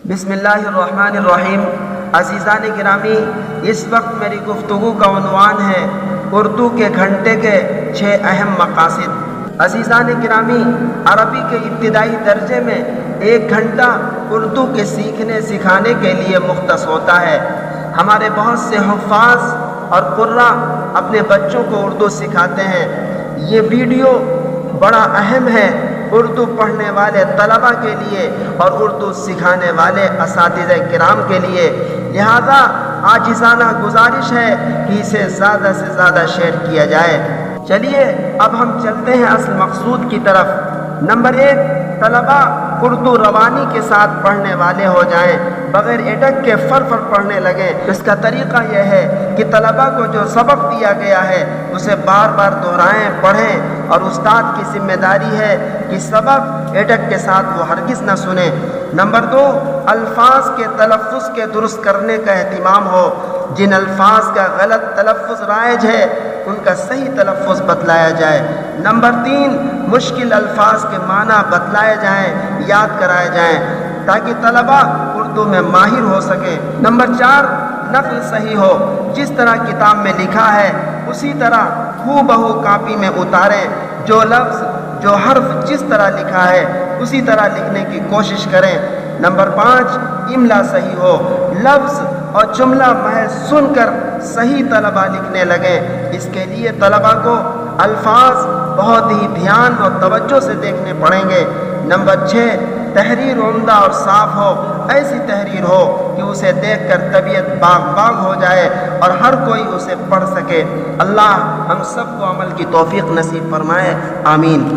بسم اللہ الرحمن الرحیم۔ عزیزان گرامی، اس وقت میری گفتگو کا عنوان ہے اردو کے گھنٹے کے 6 اہم مقاصد۔ عزیزان گرامی، عربی کے ابتدائی درجے میں 1 گھنٹہ اردو کے سیکھنے سکھانے کے لیے مختص ہوتا ہے۔ ہمارے بہت سے حفاظ اور قراء اپنے بچوں کو اردو سکھاتے ہیں۔ یہ ویڈیو بڑا اہم ہے اردو پڑھنے والے طلباء کے لیے اور اردو سکھانے والے اساتذہ کرام کے لیے، لہذا عاجزانہ گزارش ہے کہ اسے زیادہ سے زیادہ شیئر کیا جائے۔ چلیے اب ہم چلتے ہیں اصل مقصود کی طرف۔ نمبر 1، طلباء اردو روانی کے ساتھ پڑھنے والے ہو جائیں، بغیر اٹک کے فر پڑھنے لگیں۔ اس کا طریقہ یہ ہے کہ طلباء کو جو سبق دیا گیا ہے اسے بار بار دہرائیں، پڑھیں، اور استاد کی ذمہ داری ہے کہ سبق اٹک کے ساتھ وہ ہرگز نہ سنیں۔ نمبر 2، الفاظ کے تلفظ کے درست کرنے کا اہتمام ہو۔ جن الفاظ کا غلط تلفظ رائج ہے ان کا صحیح تلفظ بتلایا جائے۔ نمبر 3، مشکل الفاظ کے معنی بتلائے جائیں، یاد کرائے جائیں تاکہ طلباء اردو میں ماہر ہو سکیں۔ نمبر 4، نقل صحیح ہو، جس طرح کتاب میں لکھا ہے اسی طرح ہو بہو کاپی میں اتاریں۔ جو لفظ جو حرف جس طرح لکھا ہے اسی طرح لکھنے کی کوشش کریں۔ نمبر 5، املا صحیح ہو، لفظ اور جملہ محض سن کر صحیح طلباء لکھنے لگیں۔ اس کے لیے طلباء کو الفاظ بہت ہی دھیان اور توجہ سے دیکھنے پڑیں گے۔ نمبر 6، تحریر عمدہ اور صاف ہو، ایسی تحریر ہو کہ اسے دیکھ کر طبیعت باغ ہو جائے اور ہر کوئی اسے پڑھ سکے۔ اللہ ہم سب کو عمل کی توفیق نصیب فرمائے، آمین۔